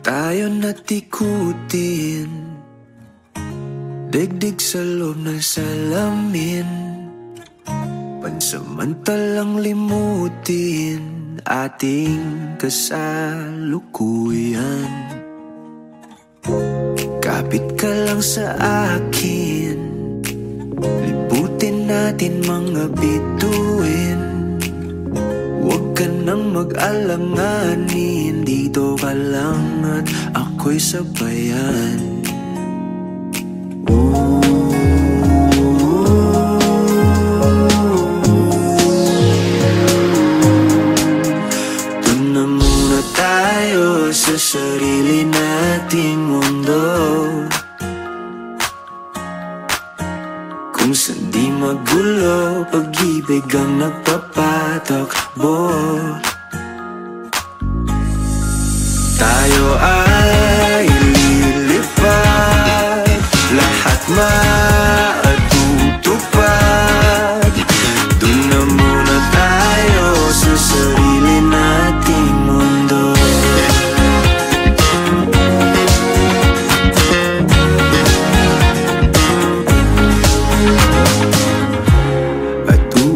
tayo natikutin, digdig sa loob ng salamin, pansamantalang limutin ating kasalukuyan. Kapit ka lang sa akin, libutin natin mga bituin. Huwag ka nang mag-alanganin, dito ka lang at ako'y sabayan. Doon na muna tayo sa sarili nating mundo, kung saan di magulo, pag-ibig ang nagpapatakbo. Tayo ay lilipad, lahat matutupad. Doon na muna tayo sa sarili nating mundo.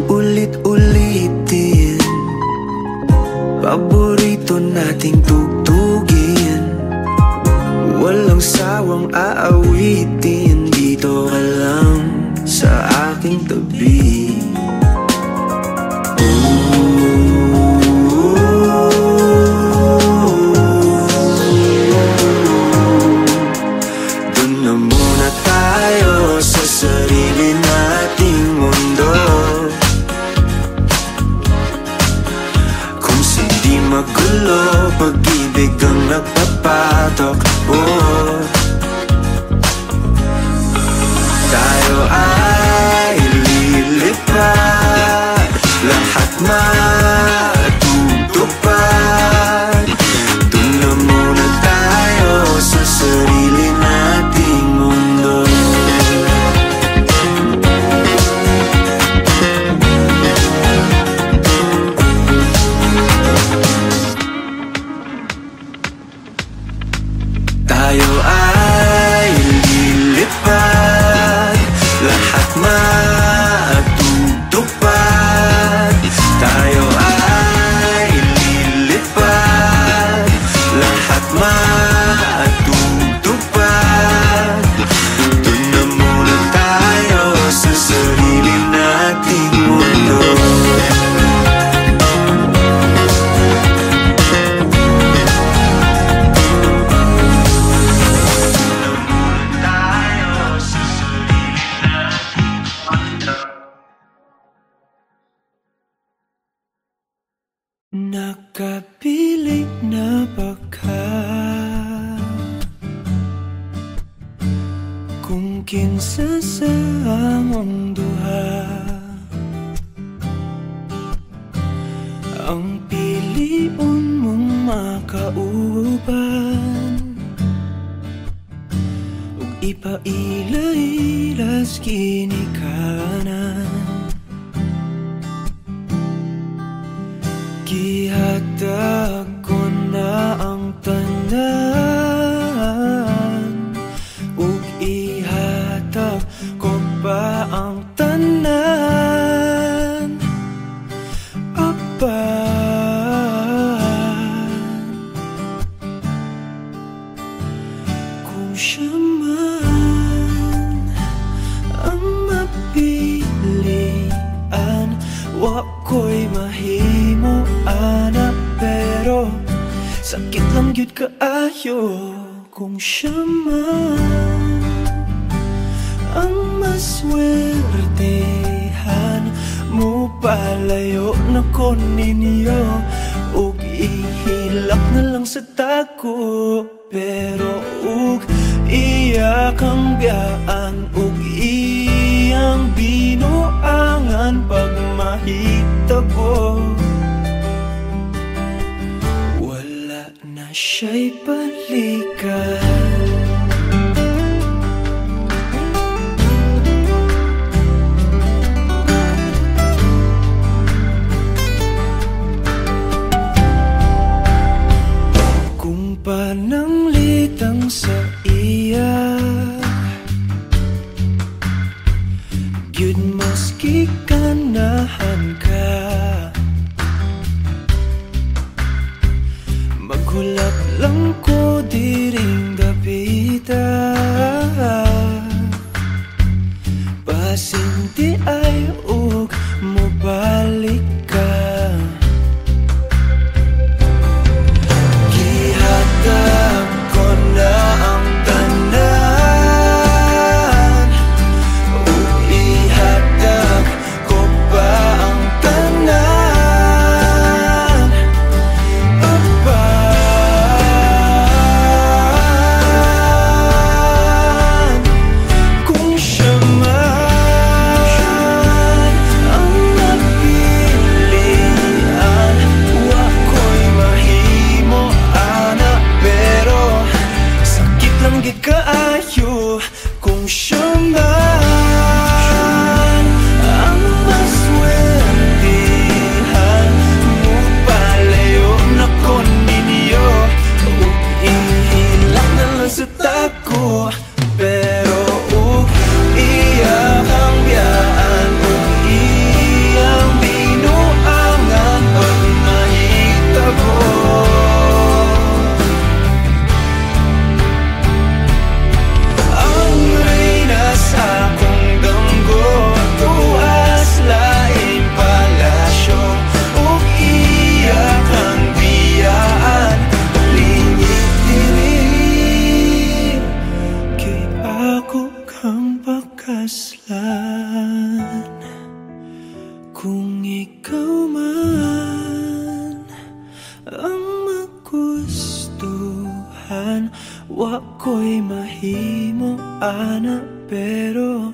Ulit-ulitin, paborito nating tugtugin, walang sawang aawitin, dito ka lang sa aking tabi. Doon na muna tayo sa sarili nating mundo, magulo, pag-ibig ang nagpapatakbo. Tayo ay lilipad, lahat matutupad. Doon na muna tayo sa sarili nating mundo. Tayo ay lilipad, lahat matutupad. Tayo ay lilipad, lahat matutupad. Doon na muna tayo sa sarili nating mundo. Nakapilit na ba ka kung kinsa sa among duha ang pilion mong makauban, ug ipaila-ilas kinikanan. Gihatag ko na ang tanan, ug ihatag ko pa ang tanan. Apan kung siya man ang mapilian, wako'y mahimo ana, pero sakit lang gyud kaayo kung siya man ang maswertehan. Mo palayo na ko ninyo, ug ihilak na lang sa tako, pero ug iya kang biyaan, ug iyang binuangan pag mahitabo. Wala na siya'y balikan. Kung pananglitang sa iya gyud maski ganahan ka, maghulap lang ko diring dapita, basin di ay ug mobalik ka. Gihatag ko na ang tanan, ug ihatag ko pa ang tanan. Apan kung siya man ang napilian, wa ko'y mahimo ana, pero sakit lang gid kaayo kung siya man ang maswertihan. Mupalayo na ko ninyo ug ihilak na lang sa tako, pero ug iyang biyaan ug iyang binuangan pag mahitabo. Ang reyna sa akong damgo, tuas laing palasyo, ug iyang biyaan lingit diri. Kay ako kang pakaslan, kung ikaw man ang magustuhan, wa ko'y mahimo ana, pero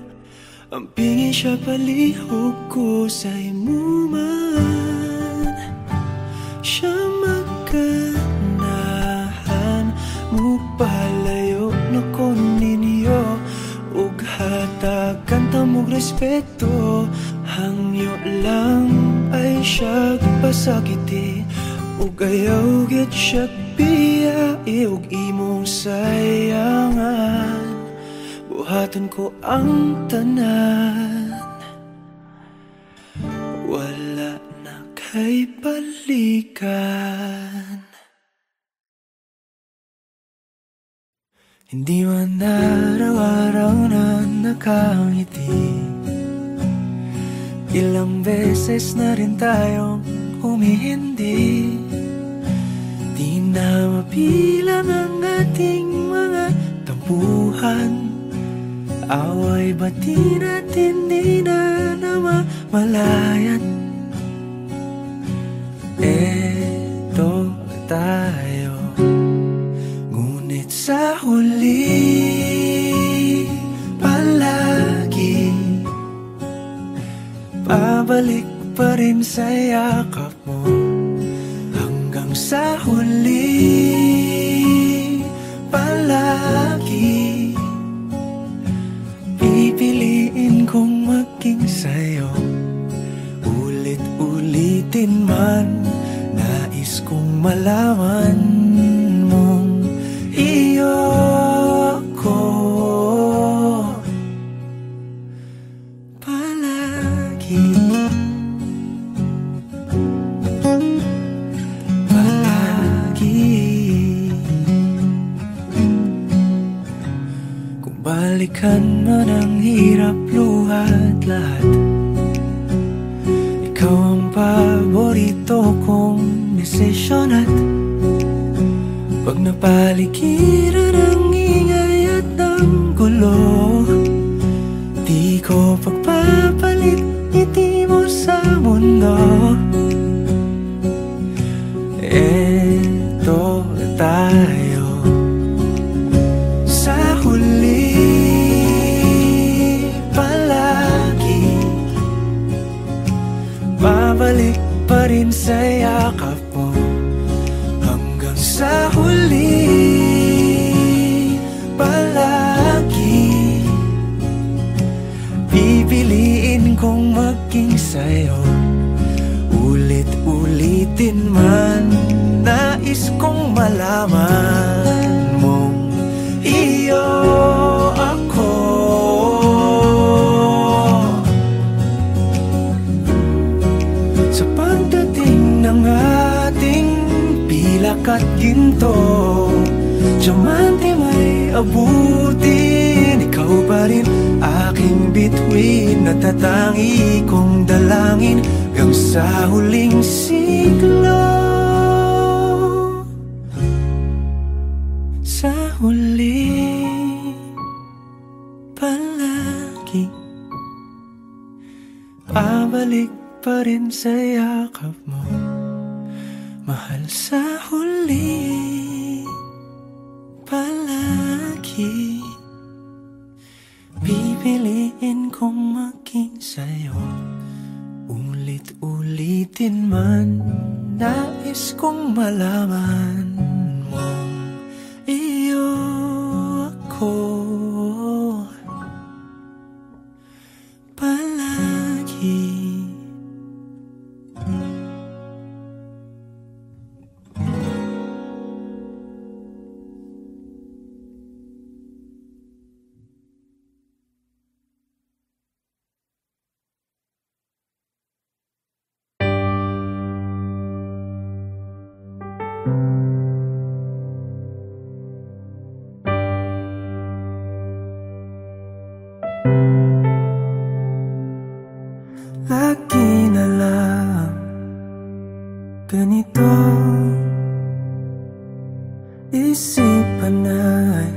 ang pingi siya palihog ko sa imo man. Siya maganahan, mupalayo na ko ninyo ug hatagan ta mog respeto. Hangyo lang ay siya pasakiti, ug ayaw gid siya biyai, ug imong sayangan. Buhaton ko ang tanan, wala na kay balikan. Hindi man araw-araw na nakangiti, ilang beses na rin tayong humihindi. Di na mabilang ang ating mga tampuhan, away bati natin di na namamalayan. Eto tayo, ngunit sa huli palagi pabalik pa rin sa yakap mo. Hanggang sa huli palagi pipiliin kong maging sa'yo. Ulit-ulitin man, nais kong malaman mong iyo ko palagi. Kung balikan man ang hirap, luhat lahat, ikaw ang paborito kong desisyon. At pag napaligiran ang ingay at ang gulo, di ko pagpapalit ngiti mo sa mundo. Eto tayo sa huli palagi, babalik pa rin sa yakap mo. Hanggang sa huli palagi pipiliin kong maging sa'yo. Ulit-ulitin man, nais kong malaman mong iyo ako. Sa pagdating ng ating pilak at ginto, diamante may abutin, ikaw pa rin aking bituin, natatangi kong dalangin hanggang sa huling siglo. Sa huli palagi pabalik pa rin sa yakap mo, mahal. Sa huli palagi pipiliin kong maging sa'yo. Ulit-ulitin man, nais kong malaman mong iyo ako palagi. Lagi na lang ganito, isipan ay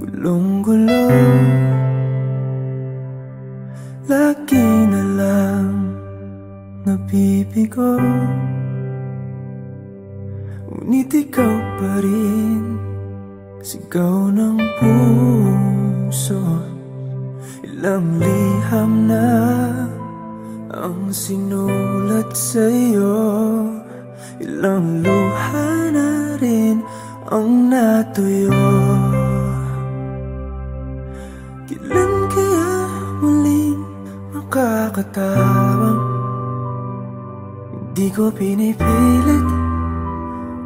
gulong-gulo. Lagi na lang nabibigo, ngunit ikaw pa rin sigaw ng puso. Ilang liham na ang sinulat sa'yo, ilang luha na rin ang natuyo. Kailan kaya muling makakatawang hindi ko pinipilit,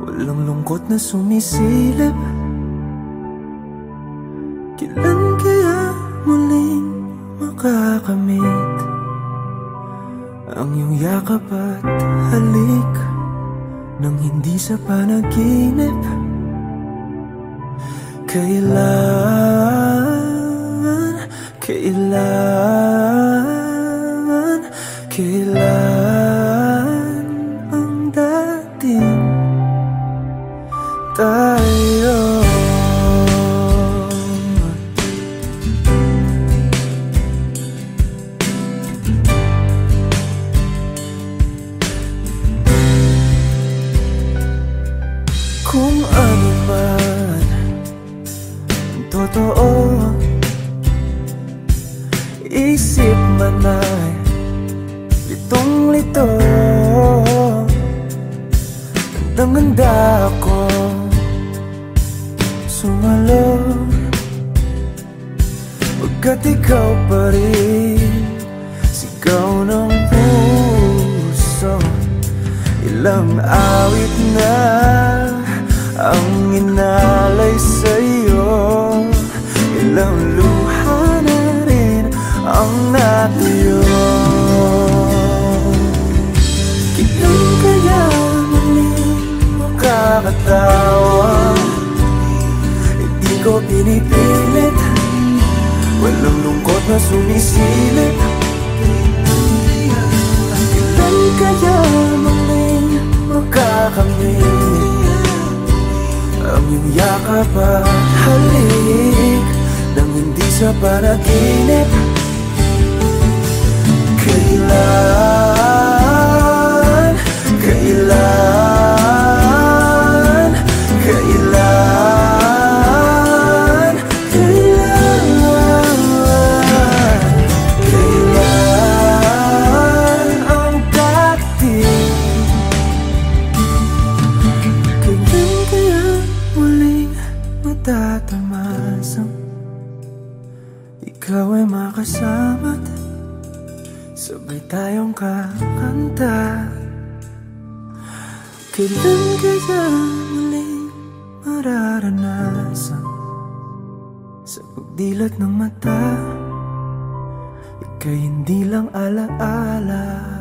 walang lungkot na sumisilip. Kailan kaya muling makakamit ang iyong yakap at halik nang hindi sa panaginip? Kailan ang dating tayo? Kung ano man ang totoo, isip man ay litong-lito. Gandang-ganda ako sumalo, pagkat ikaw pa rin sigaw ng puso. Ilang awit na ang inalay sa'yo, ilang luha na rin ang natuyo. Kailan kaya muling makakatawa? Hindi ko pinipilit, walang lungkot na sumisilip. Kailan kaya muling makakamit ang iyong yakap at halik nang hindi sa panaginip? Kailan, kailan, kailan, kailan, kailan ang dating? Kailan kaya muling matatamasang ikaw ay makasama't sabay tayong kakanta? Kailan kaya muling mararanasan sa pagdilat ng mata. Ika'y hindi lang alaala.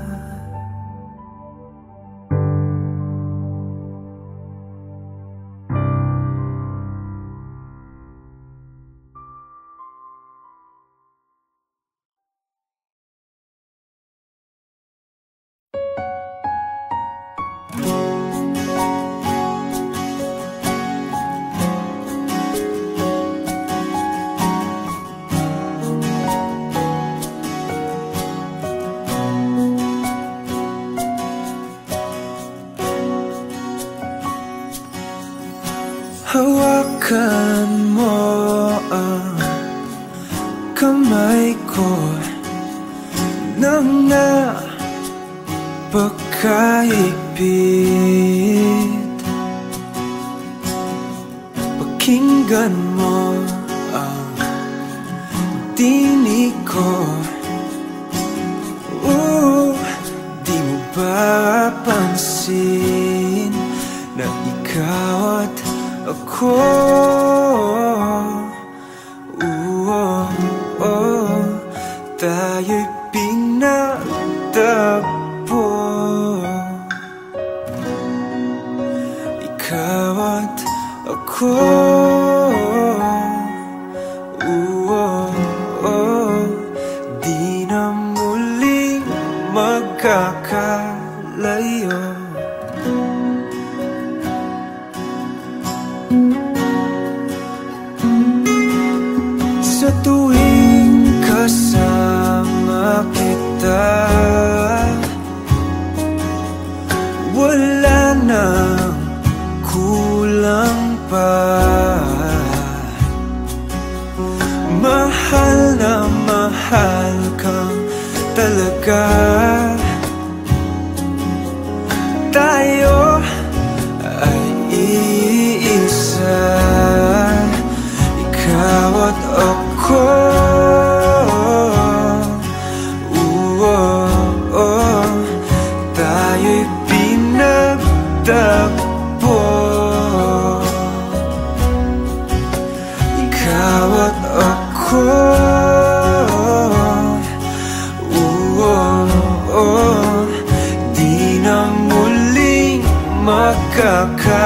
Hawakan mo ang kamay ko nang napakaigpit. Pakinggan mo ang tinig ko. Di mo ba pansin na ikaw at ako, tayo'y pinagtagpo. Ikaw at ako, di na muling magkakalayo. Sa tuwing kasama kita, wala nang kulang pa. Mahal na mahal kang talaga. Tayo ay iisa, ikaw at ako. Tayo'y pinagtagpo. Ikaw at ako, di na muling magkakalayo.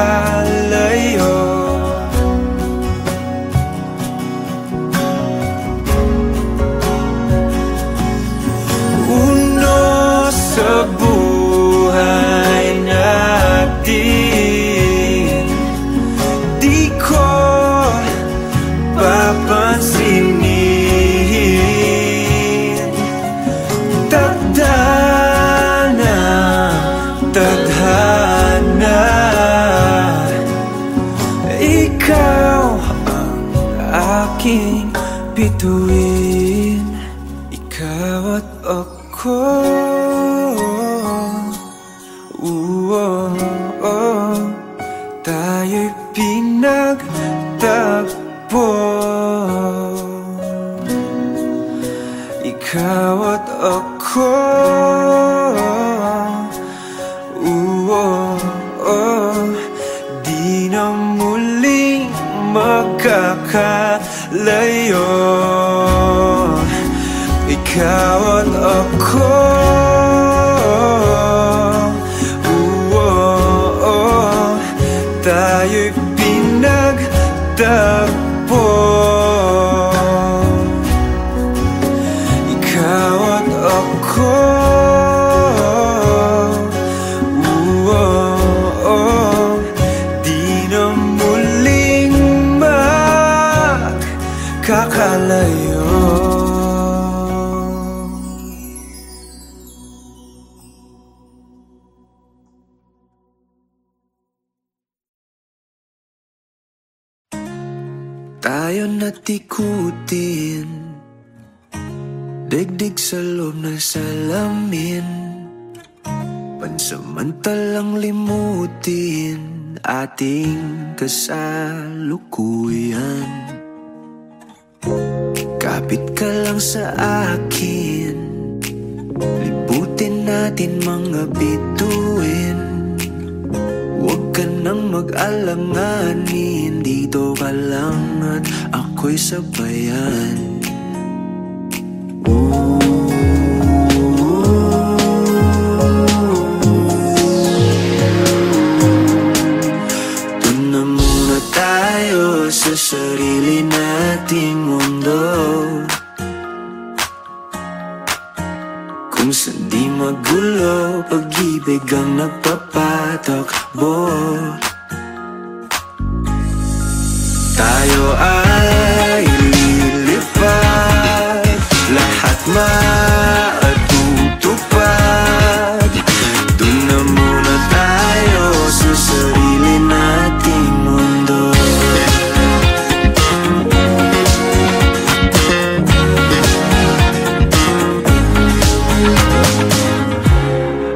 Sa buhay natin, di ko papansinin. Tadhana, tadhana, ikaw ang aking bituin. Ikaw at ako, tayo'y pinagtagpo. Ikaw at ako, di na muling magkakalayo. Ikaw at ako, tayo'y pinagtagpo. Ikaw at ako, di na muling magkakalayo. Tayo natikutin, digdig sa loob ng salamin, pansamantalang limutin ating kasalukuyan. Kapit ka lang sa akin, libutin natin mga bituin. Huwag ka nang mag-alanganin, dito ka lang at ako'y sabayan. Doon na muna tayo sa sarili nating mundo, kung saan di magulo, pag-ibig ang nagpapatakbo. Tayo ay lilipad, lahat matutupad. Doon na muna tayo sa sarili nating mundo.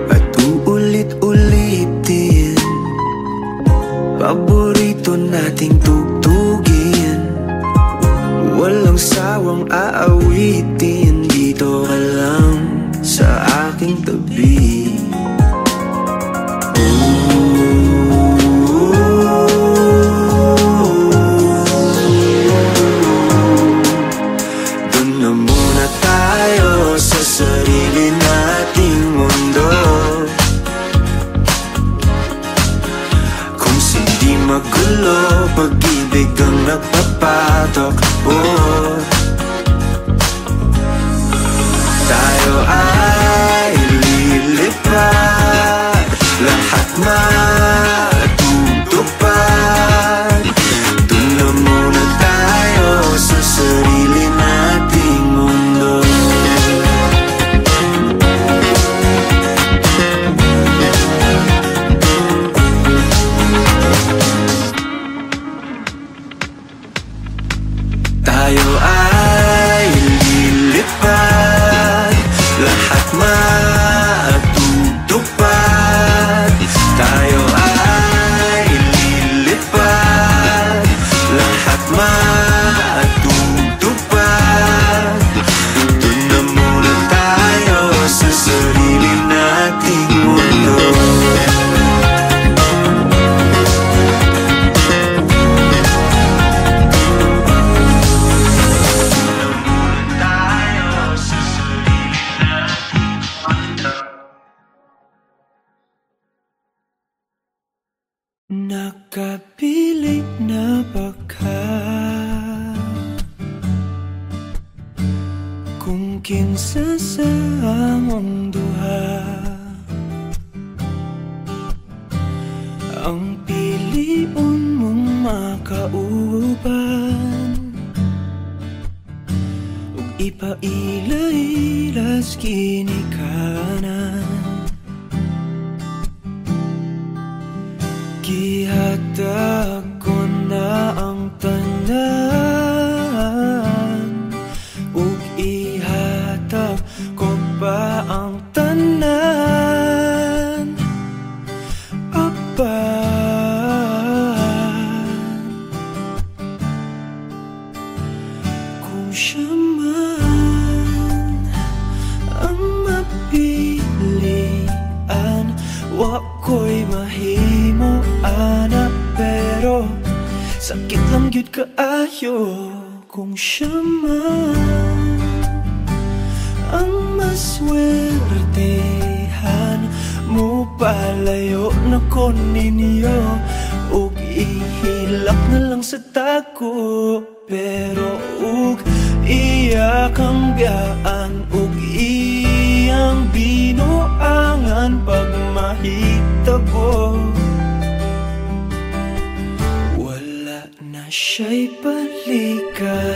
At uulit-ulitin paborito nating tugtugin, walang sawang aawitin. Dito ka lang sa aking tabi. Doon na muna tayo sa sarili nating mundo, kung hindi magulo, pag-ibig ang nagpapatakbo. Tayo ay lilipad, lahat matutupad. Doon na muna tayo sa sarili nating mundo. Tayo ay lilipad, lahat matutupad. Tayo ay lilipad, lahat matutupad. Doon na muna tayo sa sarili nating mundo. Nakapilit na baka kung kinsa sa among duha ang piliun mong makauban, ug ipaila-ilas kinikanan. Gihatag ko na ang tanan, ug ihatag ko pa ang tanan. Apan kung siya man ang mapilian, wako'y mahimo ana, pero sakit lang gyud kaayo kung siya man ang maswertehan. Mo palayo na ko ninyo, ug ihilak na lang sa tako, pero ug iya kang biyaan, ug iyang binuangan pag mahitabo. Wala na siya'y balikan.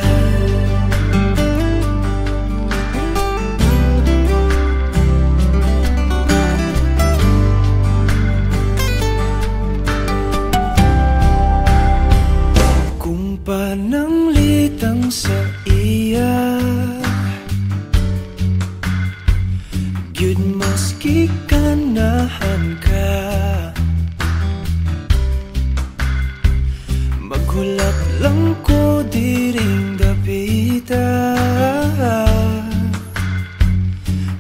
Kung pananglitang sa iya, gyud maski kanahan ka, maghulat lang ko diring dapita.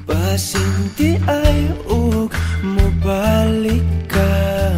Pasinti ay ug mobalik ka,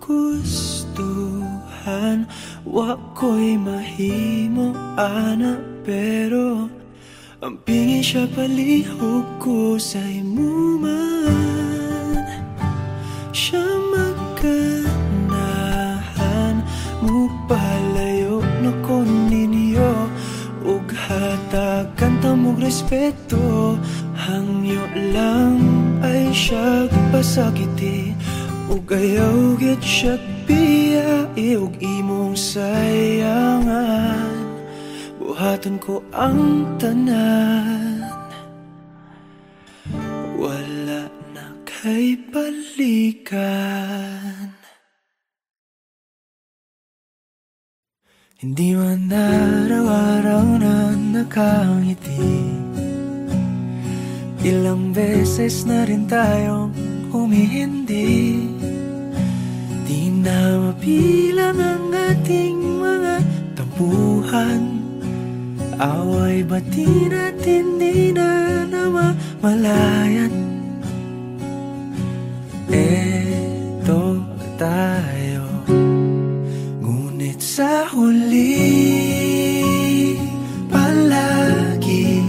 magustuhan. Wa ko'y mahimo ana, pero ang pingi siya palihog ko sa imuman. Siya magkanahan mo palayo na ko ninyo, ug hatagan ta mong respeto. Hangyo lang ay siya pasakiti, ug ayaw gid siya biyai, ug imong sayangan. Buhaton ko ang tanan, wala na kay balikan. Hindi man araw-araw na nakangiti, ilang beses na rin tayong humihindi. Di na mabilang ang ating mga tampuhan, away bati natin di na namamalayan. Eto tayo, ngunit sa huli palagi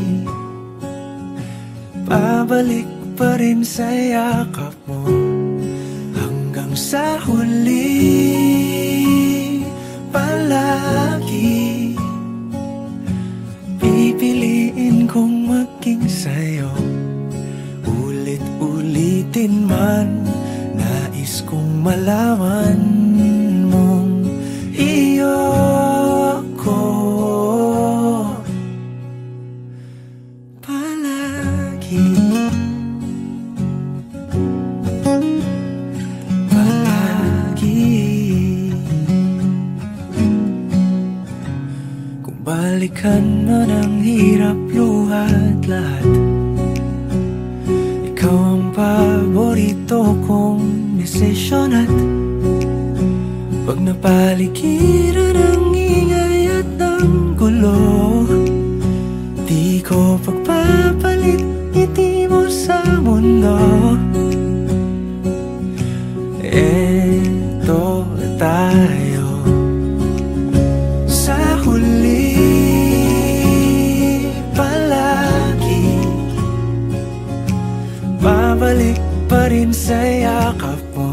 pabalik pa rin sa yakap mo. Hanggang sa huli palagi pipiliin kong maging sa'yo. Ulit-ulitin man, nais kong malaman mong iyo ako palagi. Kung balikan man ang hirap, luhat lahat, ikaw ang paborito kong desisyon. At pag napaligiran ang ingay at ng gulo, di ko pagpapalit ngiti mo sa mundo. Eto tayo sa huli palagi, babalik pa rin sa yakap mo.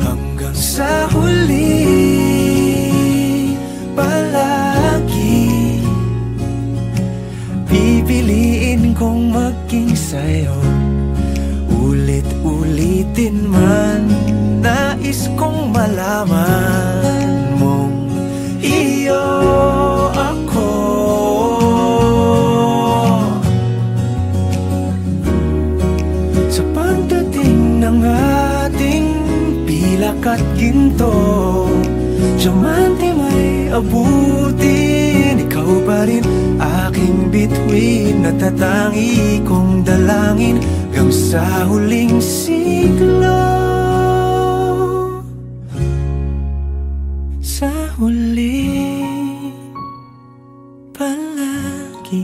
Hanggang sa huli palagi pipiliin kong maging sa'yo. Ulit-ulitin man, nais kong malaman mong iyo ako. Sa pagdating ng ating pilak at ginto, diamante may abutin, ikaw pa rin aking bituin. Natatangi kong dalangin hanggang sa huling siglo. Sa huli palagi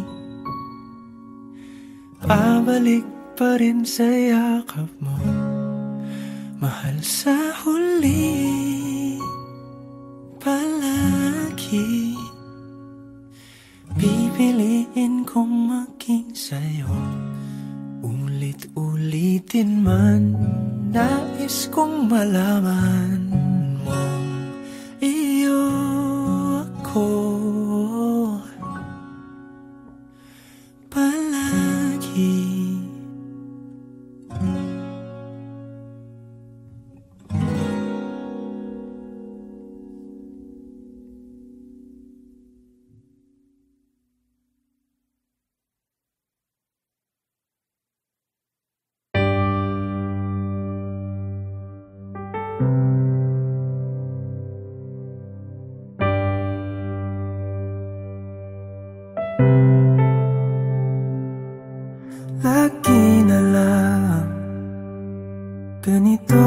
pabalik pa rin sa yakap mo, mahal. Sa huli palagi pipiliin kong maging sa'yo. Ulit-ulitin man, nais kong malaman mong iyo ako palagi. Lagi na lang ganito,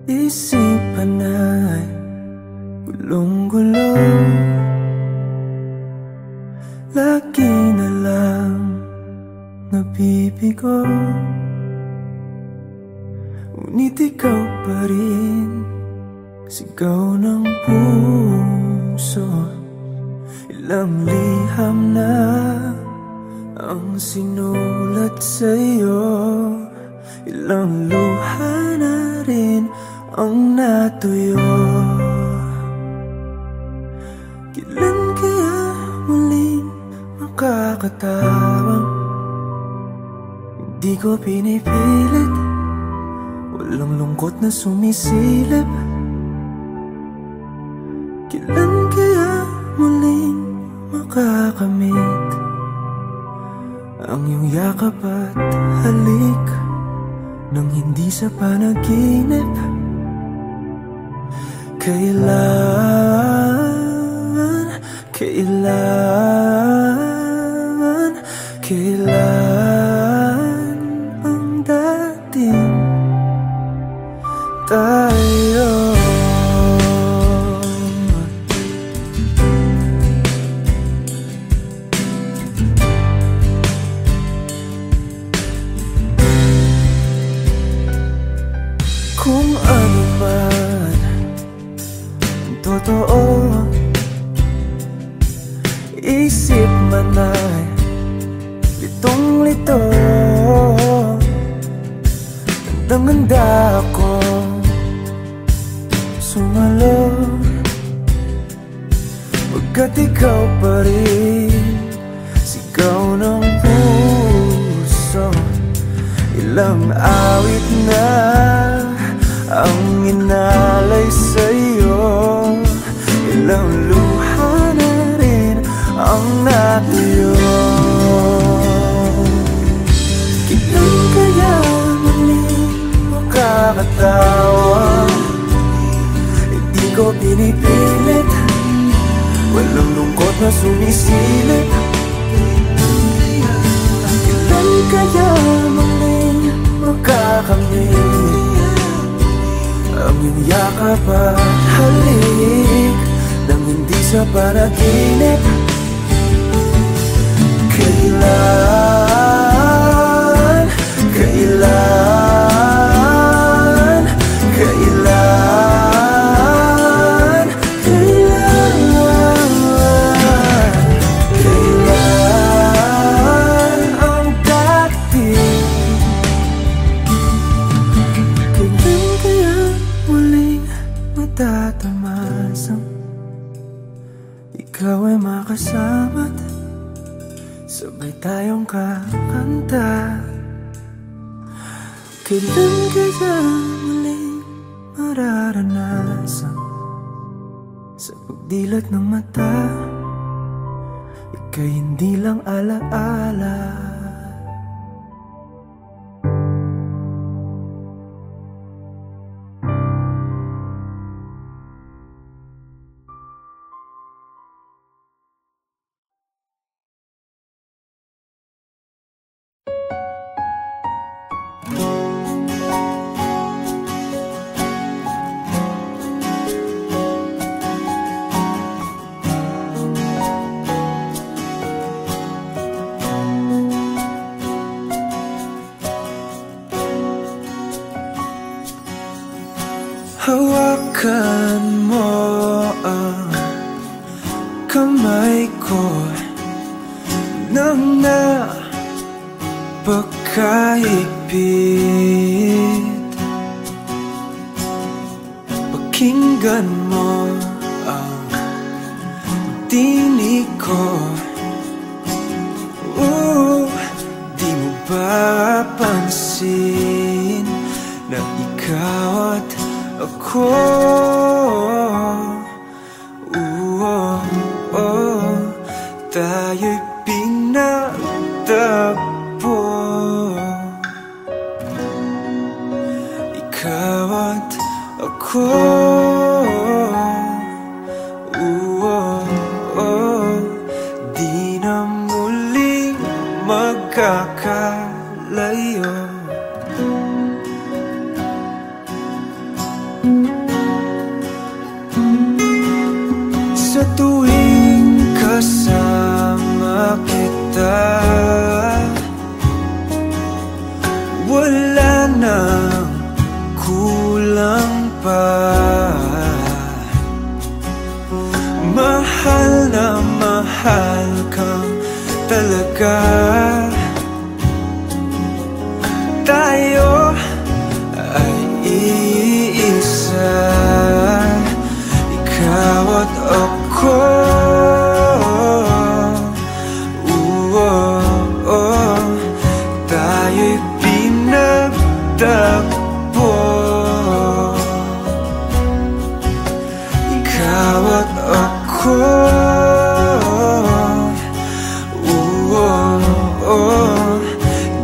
isipan ay gulong-gulo. Lagi na lang nabibigo, ngunit ikaw pa rin. Sigaw ng puso, ilang liham na ang sinulat sa'yo, ilang luha na rin ang natuyo. Kailan kaya muling makakatawang? Hindi ko pinipilit, walang lungkot na sumisilip. Kailan kaya muling makakamit ang iyong yakap at halik nang hindi sa panaginip? Kailan ang dating tayo? Kung ano man ang totoo, isip man ay litong-lito, handang-handa ako sumalo, pagkat ikaw pa rin. Sigaw ng puso, ilang awit na ang inalay sa'yo, ilang luha na rin ang natuyo. Kailan kaya muling makakatawa? Hindi ko pinipilit, walang lungkot na sumisilip. Kailan kaya muling makakamit ang iyong yakap at halik nang hindi sa panaginip? Kailan ang dating? Kailan kaya muling matatamasang ikaw ay makasama't sabay tayong kakanta? Kailan kaya muling mararanasan sa pagdilat ng mata, ika'y hindi lang alaala? Hawakan mo ang kamay ko nang napagkaipit. Pakinggan mo ang tinig ko. Di mo ba pansin na ikaw at ako, tayo'y pinagtagpo. Ikaw at ako, di na muling magkakalayo. Sa tuwing kasama kita, wala nang pa. Mahal na mahal kang talaga. Tayo ay iisa, ikaw at ako. Tayo'y pinagtagpo, ikaw at ako.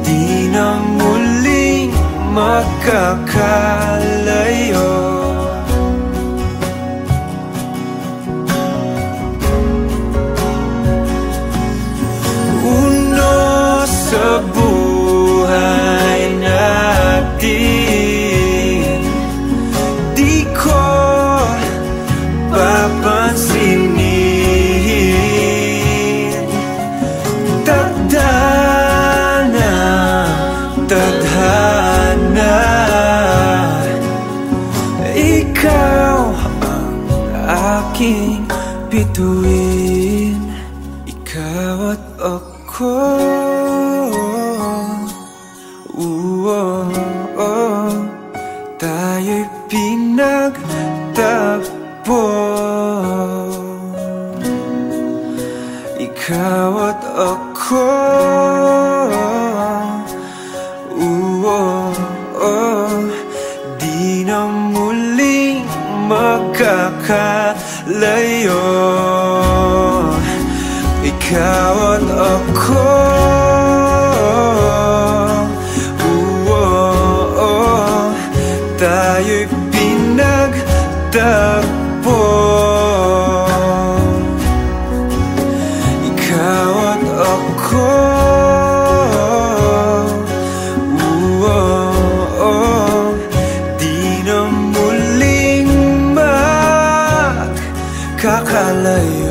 Di na muling makakalayo. Uno sa buhay natin, di ko papansinin. Tadhana, ikaw ang aking bituin, ikaw at ako. Tayo'y pinagtagpo, ikaw at ako. Di na muling makakalayo, ikaw at ako. Tayo'y pinagtagpo, ikaw at ako. Di na muling magkakalayo.